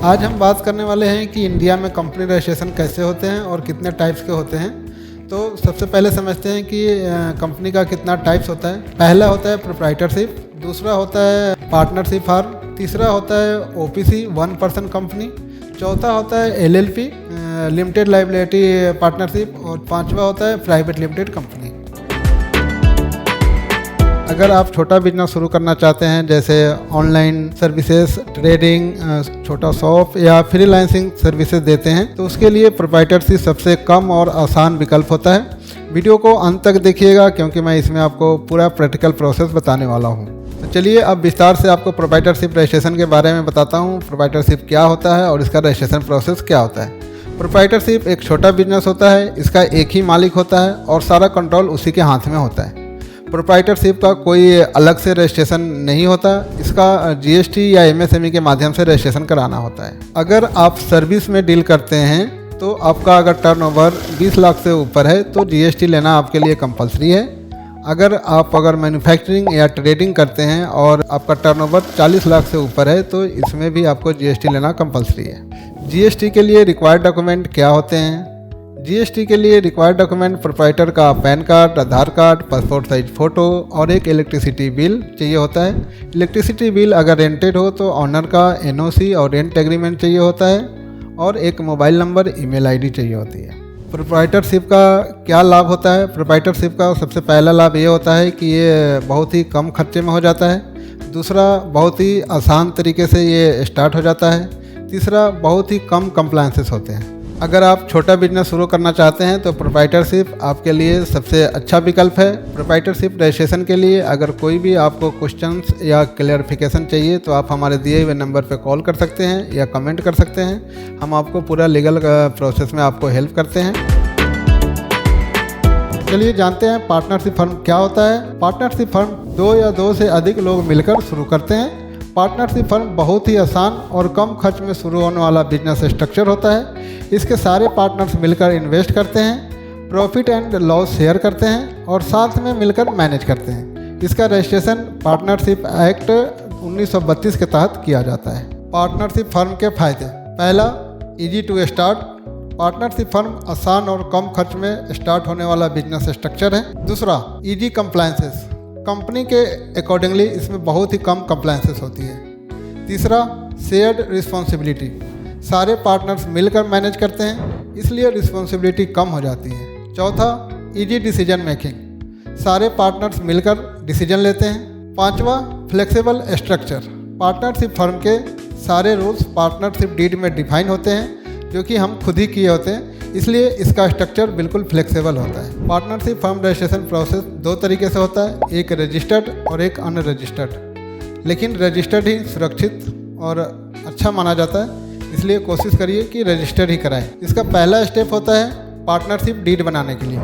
आज हम बात करने वाले हैं कि इंडिया में कंपनी रजिस्ट्रेशन कैसे होते हैं और कितने टाइप्स के होते हैं। तो सबसे पहले समझते हैं कि कंपनी का कितना टाइप्स होता है। पहला होता है प्रोप्राइटरशिप, दूसरा होता है पार्टनरशिप फार्म, तीसरा होता है ओपीसी 1 पर्सन कंपनी, चौथा होता है एलएलपी लिमिटेड लायबिलिटी पार्टनरशिप और पांचवा होता है प्राइवेट लिमिटेड कंपनी। अगर आप छोटा बिजनेस शुरू करना चाहते हैं जैसे ऑनलाइन सर्विसेज, ट्रेडिंग, छोटा शॉप या फ्रीलांसिंग सर्विसेज देते हैं तो उसके लिए प्रोप्राइटरशिप सबसे कम और आसान विकल्प होता है। वीडियो को अंत तक देखिएगा क्योंकि मैं इसमें आपको पूरा प्रैक्टिकल प्रोसेस बताने वाला हूँ। तो चलिए अब विस्तार से आपको प्रोप्राइटरशिप रजिस्ट्रेशन के बारे में बताता हूँ। प्रोप्राइटरशिप क्या होता है और इसका रजिस्ट्रेशन प्रोसेस क्या होता है। प्रोप्राइटरशिप एक छोटा बिजनेस होता है, इसका एक ही मालिक होता है और सारा कंट्रोल उसी के हाथ में होता है। प्रोप्राइटरशिप का कोई अलग से रजिस्ट्रेशन नहीं होता, इसका जीएसटी या एमएसएमई के माध्यम से रजिस्ट्रेशन कराना होता है। अगर आप सर्विस में डील करते हैं तो आपका अगर टर्नओवर 20 लाख से ऊपर है तो जीएसटी लेना आपके लिए कंपलसरी है। अगर मैन्युफैक्चरिंग या ट्रेडिंग करते हैं और आपका टर्नओवर 40 लाख से ऊपर है तो इसमें भी आपको जीएसटी लेना कंपलसरी है। जीएसटी के लिए रिक्वायर्ड डॉक्यूमेंट क्या होते हैं? जीएसटी के लिए रिक्वायर्ड डॉक्यूमेंट प्रोप्राइटर का pan card, Aadhaar card, passport size photo और एक इलेक्ट्रिसिटी बिल चाहिए होता है। इलेक्ट्रिसिटी बिल अगर रेंटेड हो तो ऑनर का एनओसी और रेंट एग्रीमेंट चाहिए होता है और एक मोबाइल नंबर, ईमेल आईडी चाहिए होती है। प्रोप्राइटरशिप का क्या लाभ होता है? प्रोप्राइटरशिप का सबसे पहला लाभ ये होता है कि ये बहुत ही कम खर्चे में हो जाता है। दूसरा, बहुत ही आसान तरीके से ये स्टार्ट हो जाता है। तीसरा, बहुत ही कम कंप्लायंसेस होते हैं। अगर आप छोटा बिजनेस शुरू करना चाहते हैं तो प्रोप्राइटरशिप आपके लिए सबसे अच्छा विकल्प है। प्रोप्राइटरशिप रजिस्ट्रेशन के लिए अगर कोई भी आपको क्वेश्चंस या क्लैरिफिकेशन चाहिए तो आप हमारे दिए हुए नंबर पर कॉल कर सकते हैं या कमेंट कर सकते हैं। हम आपको पूरा लीगल प्रोसेस में आपको हेल्प करते हैं। चलिए जानते हैं पार्टनरशिप फर्म क्या होता है। पार्टनरशिप फर्म 2 या 2 से अधिक लोग मिलकर शुरू करते हैं। पार्टनरशिप फर्म बहुत ही आसान और कम खर्च में शुरू होने वाला बिजनेस स्ट्रक्चर होता है। इसके सारे पार्टनर्स मिलकर इन्वेस्ट करते हैं, प्रॉफिट एंड लॉस शेयर करते हैं और साथ में मिलकर मैनेज करते हैं। इसका रजिस्ट्रेशन पार्टनरशिप एक्ट 1932 के तहत किया जाता है। पार्टनरशिप फर्म के फायदे: पहला, easy to start. Partnership firm आसान और कम खर्च में स्टार्ट होने वाला बिजनेस स्ट्रक्चर है। दूसरा, इजी कंप्लायंसेस। कंपनी के अकॉर्डिंगली इसमें बहुत ही कम कंप्लायंसेस होती है। तीसरा, शेयर्ड रिस्पॉन्सिबिलिटी। सारे पार्टनर्स मिलकर मैनेज करते हैं इसलिए रिस्पॉन्सिबिलिटी कम हो जाती है। चौथा, इजी डिसीजन मेकिंग। सारे पार्टनर्स मिलकर डिसीजन लेते हैं। पांचवा, फ्लेक्सिबल स्ट्रक्चर। पार्टनरशिप फर्म के सारे रूल्स पार्टनरशिप डीड में डिफाइन होते हैं जो कि हम खुद ही किए होते हैं, इसलिए इसका स्ट्रक्चर बिल्कुल फ्लेक्सिबल होता है। पार्टनरशिप फर्म रजिस्ट्रेशन प्रोसेस 2 तरीके से होता है, एक रजिस्टर्ड और एक अनरजिस्टर्ड। लेकिन रजिस्टर्ड ही सुरक्षित और अच्छा माना जाता है, इसलिए कोशिश करिए कि रजिस्टर्ड ही कराएं। इसका पहला स्टेप होता है पार्टनरशिप डीड बनाने के लिए।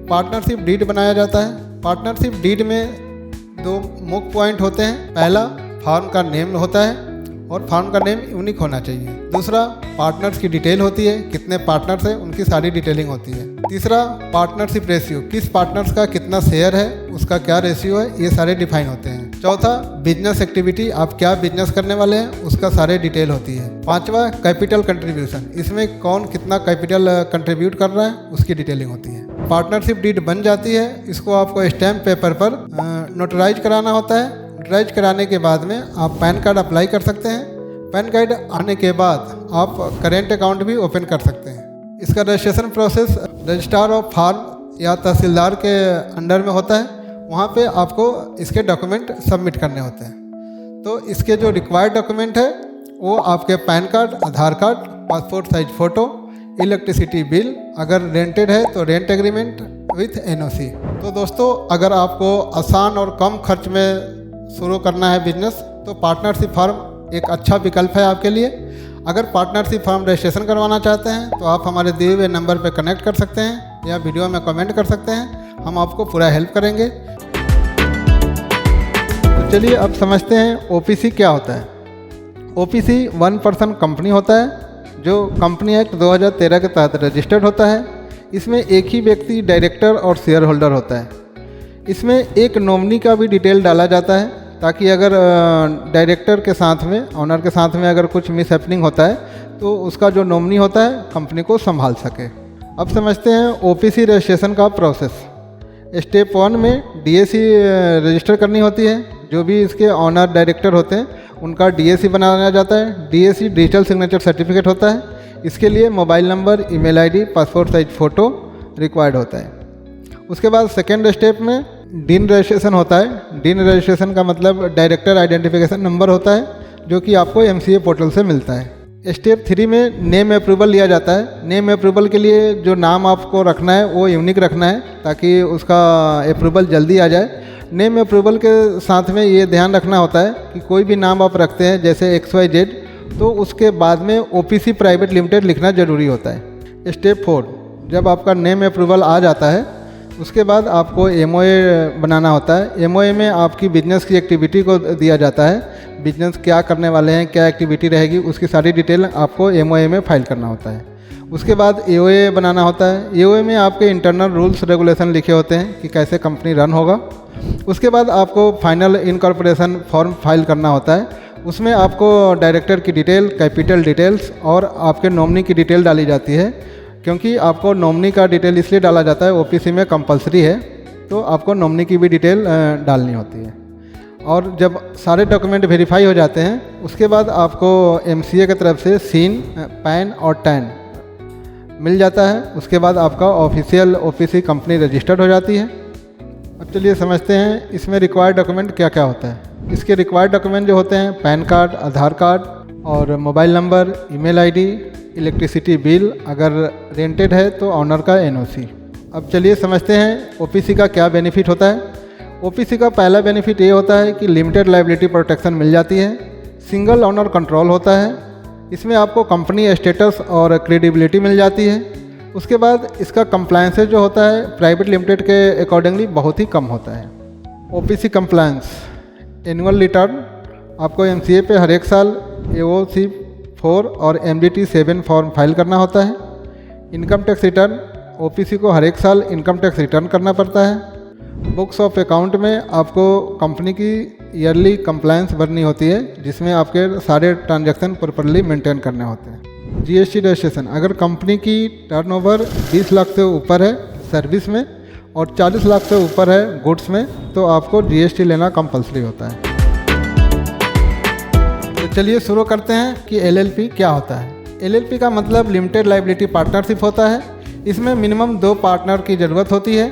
पार्टनरशिप डीड बनाया जाता है। पार्टनरशिप डीड में 2 मुख्य पॉइंट होते हैं। पहला, फर्म का नेम होता है और फर्म का नेम यूनिक होना चाहिए। दूसरा, पार्टनर्स की डिटेल होती है, कितने पार्टनर्स हैं उनकी सारी डिटेलिंग होती है। तीसरा, पार्टनरशिप रेशियो, किस पार्टनर्स का कितना शेयर है, उसका क्या रेशियो है, ये सारे डिफाइन होते हैं। चौथा, बिजनेस एक्टिविटी, आप क्या बिजनेस करने वाले हैं उसका सारे डिटेल होती है। पांचवा, कैपिटल कंट्रीब्यूशन, इसमें कौन कितना कैपिटल कंट्रीब्यूट कर रहा है उसकी डिटेलिंग होती है। पार्टनरशिप डीड बन जाती है, इसको आपको स्टैम्प पेपर पर नोटराइज कराना होता है। नोटराइज कराने के बाद में आप पैन कार्ड अप्लाई कर सकते हैं। पैन कार्ड आने के बाद आप करेंट अकाउंट भी ओपन कर सकते हैं। इसका registration process registrar of firm या तहसीलदार के अंडर में होता है, वहाँ पे आपको इसके डॉक्यूमेंट सबमिट करने होते हैं। तो इसके जो रिक्वायर्ड डॉक्यूमेंट है वो आपके PAN card, Aadhaar card, passport size photo, electricity bill, अगर रेंटेड है तो रेंट एग्रीमेंट विथ एनओसी। तो दोस्तों, अगर आपको आसान और कम खर्च में शुरू करना है बिजनेस तो पार्टनरशिप फर्म एक अच्छा विकल्प है आपके लिए। अगर पार्टनरशिप फर्म रजिस्ट्रेशन करवाना चाहते हैं तो आप हमारे दिए हुए नंबर पर कनेक्ट कर सकते हैं या वीडियो में कमेंट कर सकते हैं, हम आपको पूरा हेल्प करेंगे। तो चलिए अब समझते हैं ओपीसी क्या होता है। ओपीसी 1 पर्सन कंपनी होता है जो कंपनी एक्ट 2013 के तहत रजिस्टर्ड होता है। इसमें एक ही व्यक्ति डायरेक्टर और शेयर होल्डर होता है। इसमें एक नॉमिनी का भी डिटेल डाला जाता है ताकि अगर डायरेक्टर के साथ में, ऑनर के साथ में अगर कुछ मिस हैपनिंग होता है तो उसका जो नॉमिनी होता है कंपनी को संभाल सके। अब समझते हैं ओपीसी रजिस्ट्रेशन का प्रोसेस। स्टेप 1 में डीएसी रजिस्टर करनी होती है। जो भी इसके ऑनर डायरेक्टर होते हैं उनका डीएसी बनाया जाता है। डीएसी डिजिटल सिग्नेचर सर्टिफिकेट होता है। इसके लिए mobile number, email ID, passport size photo required होता है। उसके बाद सेकेंड स्टेप में डीन रजिस्ट्रेशन होता है। डीन रजिस्ट्रेशन का मतलब डायरेक्टर आइडेंटिफिकेशन नंबर होता है, जो कि आपको एमसीए पोर्टल से मिलता है। स्टेप 3 में नेम अप्रूवल लिया जाता है। नेम अप्रूवल के लिए जो नाम आपको रखना है वो यूनिक रखना है ताकि उसका अप्रूवल जल्दी आ जाए। नेम अप्रूवल के साथ में ये ध्यान रखना होता है कि कोई भी नाम आप रखते हैं जैसे XYZ, तो उसके बाद में OPC प्राइवेट लिमिटेड लिखना ज़रूरी होता है। स्टेप 4, जब आपका नेम अप्रूवल आ जाता है उसके बाद आपको MOA बनाना होता है। MOA में आपकी बिजनेस की एक्टिविटी को दिया जाता है। बिजनेस क्या करने वाले हैं, क्या एक्टिविटी रहेगी, उसकी सारी डिटेल आपको MOA में फाइल करना होता है। उसके बाद AOA बनाना होता है। AOA में आपके इंटरनल रूल्स रेगुलेशन लिखे होते हैं कि कैसे कंपनी रन होगा। उसके बाद आपको फाइनल इनकॉर्पोरेशन फॉर्म फाइल करना होता है। उसमें आपको डायरेक्टर की डिटेल, कैपिटल डिटेल्स और आपके नॉमिनी की डिटेल डाली जाती है, क्योंकि आपको नॉमिनी का डिटेल इसलिए डाला जाता है, OPC में कंपलसरी है, तो आपको नॉमिनी की भी डिटेल डालनी होती है। और जब सारे डॉक्यूमेंट वेरीफाई हो जाते हैं उसके बाद आपको MCA की तरफ से सीन, पैन और टैन मिल जाता है। उसके बाद आपका ऑफिशियल OPC कंपनी रजिस्टर्ड हो जाती है। अब चलिए समझते हैं इसमें रिक्वायर्ड डॉक्यूमेंट क्या क्या होता है। इसके रिक्वायर्ड डॉक्यूमेंट जो होते हैं पैन कार्ड, आधार कार्ड और mobile number, email ID, electricity bill, अगर रेंटेड है तो ऑनर का NOC। अब चलिए समझते हैं OPC का क्या बेनिफिट होता है। OPC का पहला बेनिफिट ये होता है कि लिमिटेड लायबिलिटी प्रोटेक्शन मिल जाती है। सिंगल ऑनर कंट्रोल होता है। इसमें आपको कंपनी स्टेटस और क्रेडिबिलिटी मिल जाती है। उसके बाद इसका कंप्लायंस जो होता है प्राइवेट लिमिटेड के अकॉर्डिंगली बहुत ही कम होता है। OPC कंप्लायंस, एनुअल रिटर्न आपको MCA पे हर एक साल AOC 4 और MGT 7 फॉर्म फाइल करना होता है। इनकम टैक्स रिटर्न OPC को हर एक साल इनकम टैक्स रिटर्न करना पड़ता है। बुक्स ऑफ अकाउंट में आपको कंपनी की ईयरली कंप्लायंस भरनी होती है, जिसमें आपके सारे ट्रांजैक्शन प्रॉपरली मेंटेन करने होते हैं। GST रजिस्ट्रेशन, अगर कंपनी की टर्नओवर 20 लाख से ऊपर है सर्विस में और 40 लाख से ऊपर है गुड्स में, तो आपको GST लेना कंपलसरी होता है। तो चलिए शुरू करते हैं कि LLP क्या होता है। LLP का मतलब लिमिटेड लायबिलिटी पार्टनरशिप होता है। इसमें मिनिमम 2 पार्टनर की ज़रूरत होती है।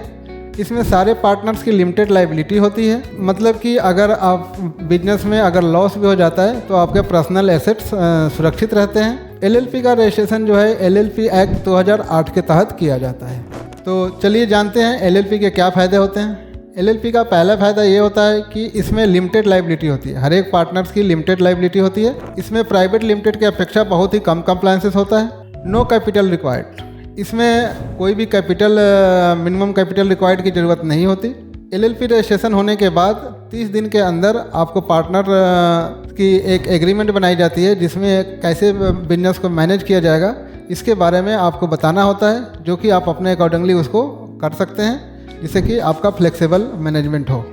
इसमें सारे पार्टनर्स की लिमिटेड लायबिलिटी होती है, मतलब कि अगर आप बिजनेस में अगर लॉस भी हो जाता है तो आपके पर्सनल एसेट्स सुरक्षित रहते हैं। LLP का रजिस्ट्रेशन जो है LLP एक्ट 2008 के तहत किया जाता है। तो चलिए जानते हैं LLP के क्या फ़ायदे होते हैं। LLP का पहला फ़ायदा ये होता है कि इसमें लिमिटेड लायबिलिटी होती है। हर एक पार्टनर्स की लिमिटेड लायबिलिटी होती है। इसमें प्राइवेट लिमिटेड की अपेक्षा बहुत ही कम कंप्लायंसेस होता है। नो कैपिटल रिक्वायर्ड, इसमें कोई भी कैपिटल, मिनिमम कैपिटल रिक्वायर्ड की ज़रूरत नहीं होती। LLP रजिस्ट्रेशन होने के बाद 30 दिन के अंदर आपको पार्टनर की एक एग्रीमेंट बनाई जाती है, जिसमें कैसे बिजनेस को मैनेज किया जाएगा इसके बारे में आपको बताना होता है, जो कि आप अपने अकॉर्डिंगली उसको कर सकते हैं, जिससे कि आपका फ्लेक्सिबल मैनेजमेंट हो।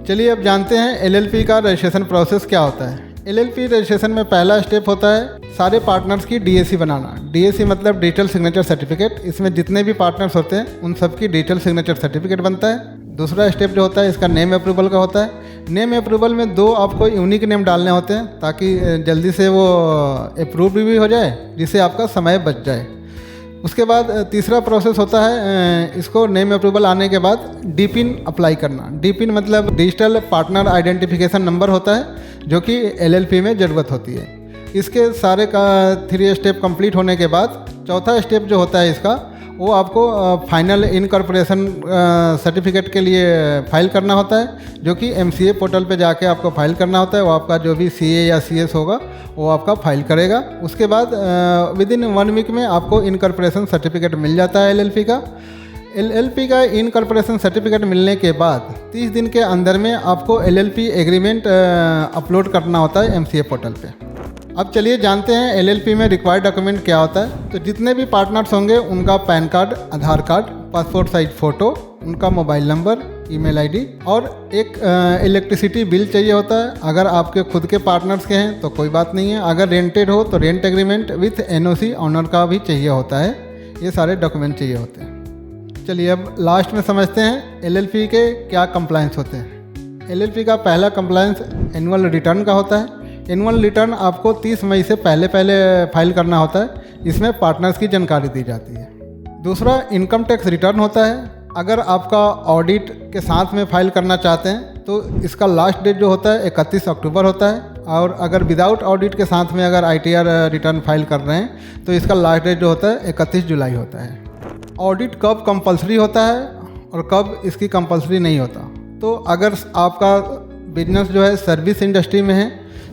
चलिए अब जानते हैं LLP का रजिस्ट्रेशन प्रोसेस क्या होता है। LLP रजिस्ट्रेशन में पहला स्टेप होता है सारे पार्टनर्स की DSC बनाना। DSC मतलब डिजिटल सिग्नेचर सर्टिफिकेट। इसमें जितने भी पार्टनर्स होते हैं उन सब की डिजिटल सिग्नेचर सर्टिफिकेट बनता है। दूसरा स्टेप जो होता है इसका नेम अप्रूवल का होता है। नेम अप्रूवल में 2 आपको यूनिक नेम डालने होते हैं ताकि जल्दी से वो अप्रूव भी हो जाए, जिससे आपका समय बच जाए। उसके बाद तीसरा प्रोसेस होता है इसको नेम अप्रूवल आने के बाद DPIN अप्लाई करना। DPIN मतलब डिजिटल पार्टनर आइडेंटिफिकेशन नंबर होता है, जो कि LLP में ज़रूरत होती है। इसके सारे का 3 स्टेप कंप्लीट होने के बाद चौथा स्टेप जो होता है इसका, वो आपको फाइनल इनकॉर्पोरेशन सर्टिफिकेट के लिए फाइल करना होता है, जो कि MCA पोर्टल पे जाके आपको फाइल करना होता है। वो आपका जो भी CA या CS होगा वो आपका फाइल करेगा। उसके बाद विदिन 1 वीक में आपको इनकॉर्पोरेशन सर्टिफिकेट मिल जाता है LLP का। LLP का इनकॉर्पोरेशन सर्टिफिकेट मिलने के बाद 30 दिन के अंदर में आपको LLP एग्रीमेंट अपलोड करना होता है MCA पोर्टल पे। अब चलिए जानते हैं LLP में रिक्वायर्ड डॉक्यूमेंट क्या होता है। तो जितने भी पार्टनर्स होंगे उनका pan card, Aadhaar card, passport size photo, उनका मोबाइल नंबर, ईमेल आईडी, और एक इलेक्ट्रिसिटी बिल चाहिए होता है। अगर आपके खुद के पार्टनर्स के हैं तो कोई बात नहीं है, अगर रेंटेड हो तो rent agreement with NOC owner का भी चाहिए होता है। ये सारे डॉक्यूमेंट चाहिए होते हैं। चलिए अब लास्ट में समझते हैं एलएलपी के क्या कंप्लायंस होते हैं। एलएलपी का पहला कंप्लायंस एनुअल रिटर्न का होता है। एनुअल रिटर्न आपको 30 मई से पहले फाइल करना होता है। इसमें पार्टनर्स की जानकारी दी जाती है। दूसरा इनकम टैक्स रिटर्न होता है। अगर आपका ऑडिट के साथ में फाइल करना चाहते हैं तो इसका लास्ट डेट जो होता है 31 अक्टूबर होता है, और अगर विदाउट ऑडिट के साथ में अगर ITR रिटर्न फाइल कर रहे हैं तो इसका लास्ट डेट जो होता है 31 जुलाई होता है। ऑडिट कब कंपलसरी होता है और कब इसकी कंपलसरी नहीं होता, तो अगर आपका बिजनेस जो है सर्विस इंडस्ट्री में है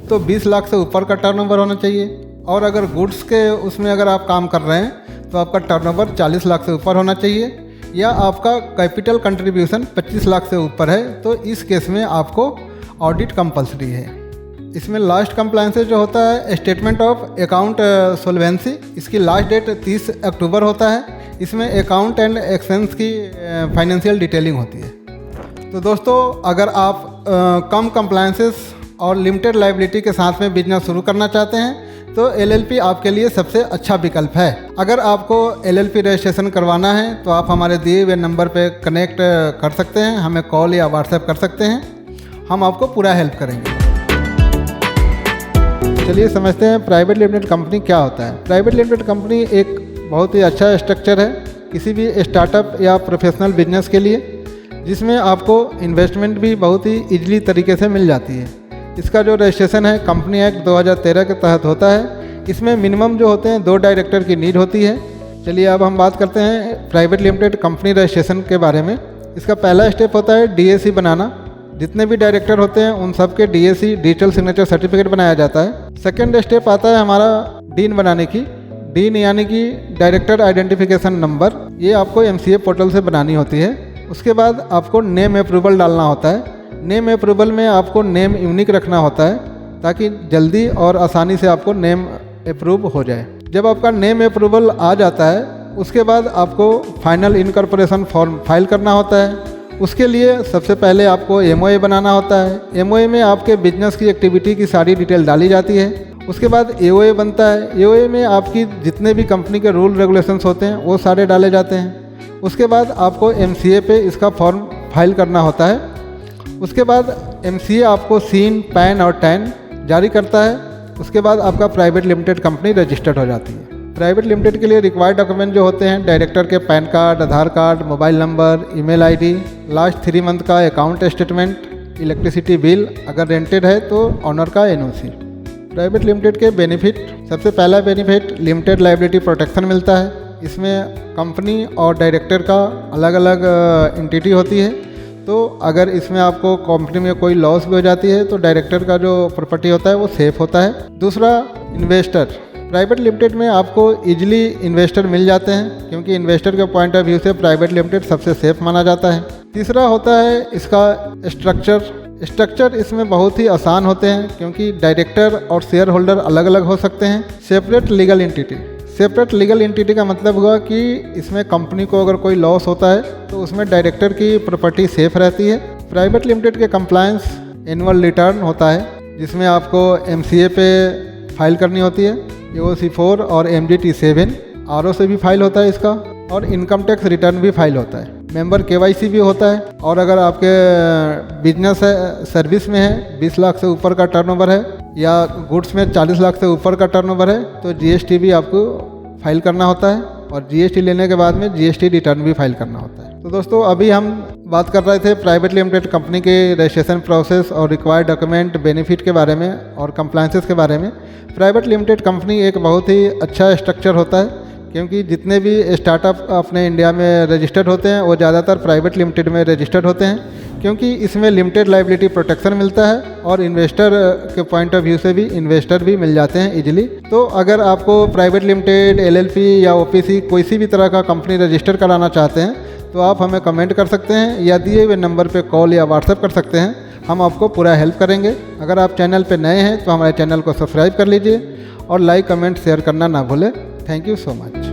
तो 20 लाख से ऊपर का टर्नओवर होना चाहिए, और अगर गुड्स के उसमें अगर आप काम कर रहे हैं तो आपका टर्नओवर 40 लाख से ऊपर होना चाहिए, या आपका कैपिटल कंट्रीब्यूशन 25 लाख से ऊपर है तो इस केस में आपको ऑडिट कंपलसरी है। इसमें लास्ट कंप्लायंसेस जो होता है स्टेटमेंट ऑफ अकाउंट सोल्वेंसी, इसकी लास्ट डेट 30 अक्टूबर होता है। इसमें अकाउंट एंड एक्सपेंस की फाइनेंशियल डिटेलिंग होती है। तो दोस्तों अगर आप कम कंप्लायंसेस और लिमिटेड लायबिलिटी के साथ में बिजनेस शुरू करना चाहते हैं तो LLP आपके लिए सबसे अच्छा विकल्प है। अगर आपको LLP रजिस्ट्रेशन करवाना है तो आप हमारे दिए हुए नंबर पे कनेक्ट कर सकते हैं, हमें कॉल या व्हाट्सएप कर सकते हैं, हम आपको पूरा हेल्प करेंगे। चलिए समझते हैं प्राइवेट लिमिटेड कंपनी क्या होता है। प्राइवेट लिमिटेड कंपनी एक बहुत ही अच्छा स्ट्रक्चर है किसी भी स्टार्टअप या प्रोफेशनल बिजनेस के लिए, जिसमें आपको इन्वेस्टमेंट भी बहुत ही ईजिली तरीके से मिल जाती है। इसका जो रजिस्ट्रेशन है कंपनी एक्ट 2013 के तहत होता है। इसमें मिनिमम जो होते हैं 2 डायरेक्टर की नीड होती है। चलिए अब हम बात करते हैं प्राइवेट लिमिटेड कंपनी रजिस्ट्रेशन के बारे में। इसका पहला स्टेप होता है DAC बनाना। जितने भी डायरेक्टर होते हैं उन सब के DAC डिजिटल सिग्नेचर सर्टिफिकेट बनाया जाता है। सेकेंड स्टेप आता है हमारा डीन बनाने की। डीन यानी कि डायरेक्टर आइडेंटिफिकेशन नंबर, ये आपको MCA पोर्टल से बनानी होती है। उसके बाद आपको नेम अप्रूवल डालना होता है। नेम अप्रूवल में आपको नेम यूनिक रखना होता है ताकि जल्दी और आसानी से आपको नेम अप्रूव हो जाए। जब आपका नेम अप्रूवल आ जाता है उसके बाद आपको फाइनल इनकॉर्पोरेशन फॉर्म फाइल करना होता है। उसके लिए सबसे पहले आपको MOA बनाना होता है। MOA में आपके बिजनेस की एक्टिविटी की सारी डिटेल डाली जाती है। उसके बाद AOA बनता है। AOA में आपकी जितने भी कंपनी के रूल रेगुलेशंस होते हैं वो सारे डाले जाते हैं। उसके बाद आपको MCA पे इसका फॉर्म फाइल करना होता है। उसके बाद MCA आपको सीन, पैन और टैन जारी करता है। उसके बाद आपका प्राइवेट लिमिटेड कंपनी रजिस्टर्ड हो जाती है। प्राइवेट लिमिटेड के लिए रिक्वायर्ड डॉक्यूमेंट जो होते हैं डायरेक्टर के PAN card, Aadhaar card, mobile number, email ID, last 3 month का अकाउंट स्टेटमेंट, इलेक्ट्रिसिटी बिल, अगर रेंटेड है तो ऑनर का NOC। प्राइवेट लिमिटेड के बेनिफिट, सबसे पहला बेनिफिट लिमिटेड लायबिलिटी प्रोटेक्शन मिलता है। इसमें कंपनी और डायरेक्टर का अलग अलग एंटिटी होती है, तो अगर इसमें आपको कंपनी में कोई लॉस भी हो जाती है तो डायरेक्टर का जो प्रॉपर्टी होता है वो सेफ होता है। दूसरा इन्वेस्टर, प्राइवेट लिमिटेड में आपको इजीली इन्वेस्टर मिल जाते हैं क्योंकि इन्वेस्टर के पॉइंट ऑफ व्यू से प्राइवेट लिमिटेड सबसे सेफ माना जाता है। तीसरा होता है इसका स्ट्रक्चर इसमें बहुत ही आसान होते हैं क्योंकि डायरेक्टर और शेयर होल्डर अलग अलग हो सकते हैं। सेपरेट लीगल एंटिटी का मतलब हुआ कि इसमें कंपनी को अगर कोई लॉस होता है तो उसमें डायरेक्टर की प्रॉपर्टी सेफ रहती है। प्राइवेट लिमिटेड के कंप्लायंस एनुअल रिटर्न होता है जिसमें आपको MCA पे फाइल करनी होती है, AOC4 और MGT7, RO से भी फाइल होता है इसका, और इनकम टैक्स रिटर्न भी फाइल होता है। मेंबर KYC भी होता है, और अगर आपके बिजनेस है सर्विस में है 20 लाख से ऊपर का टर्नओवर है या गुड्स में 40 लाख से ऊपर का टर्नओवर है तो GST भी आपको फाइल करना होता है, और GST लेने के बाद में GST रिटर्न भी फाइल करना होता है। तो दोस्तों अभी हम बात कर रहे थे प्राइवेट लिमिटेड कंपनी के रजिस्ट्रेशन प्रोसेस और रिक्वायर्ड डॉक्यूमेंट, बेनिफिट के बारे में और कंप्लायंसेस के बारे में। प्राइवेट लिमिटेड कंपनी एक बहुत ही अच्छा स्ट्रक्चर होता है क्योंकि जितने भी स्टार्टअप अपने इंडिया में रजिस्टर्ड होते हैं वो ज़्यादातर प्राइवेट लिमिटेड में रजिस्टर्ड होते हैं क्योंकि इसमें लिमिटेड लायबिलिटी प्रोटेक्शन मिलता है और इन्वेस्टर के पॉइंट ऑफ व्यू से भी इन्वेस्टर भी मिल जाते हैं इजीली। तो अगर आपको प्राइवेट लिमिटेड, LLP या OPC कोई सी भी तरह का कंपनी रजिस्टर कराना चाहते हैं तो आप हमें कमेंट कर सकते हैं या दिए हुए नंबर पे कॉल या व्हाट्सएप कर सकते हैं, हम आपको पूरा हेल्प करेंगे। अगर आप चैनल पे नए हैं तो हमारे चैनल को सब्सक्राइब कर लीजिए और लाइक, कमेंट, शेयर करना ना भूलें। Thank you so much.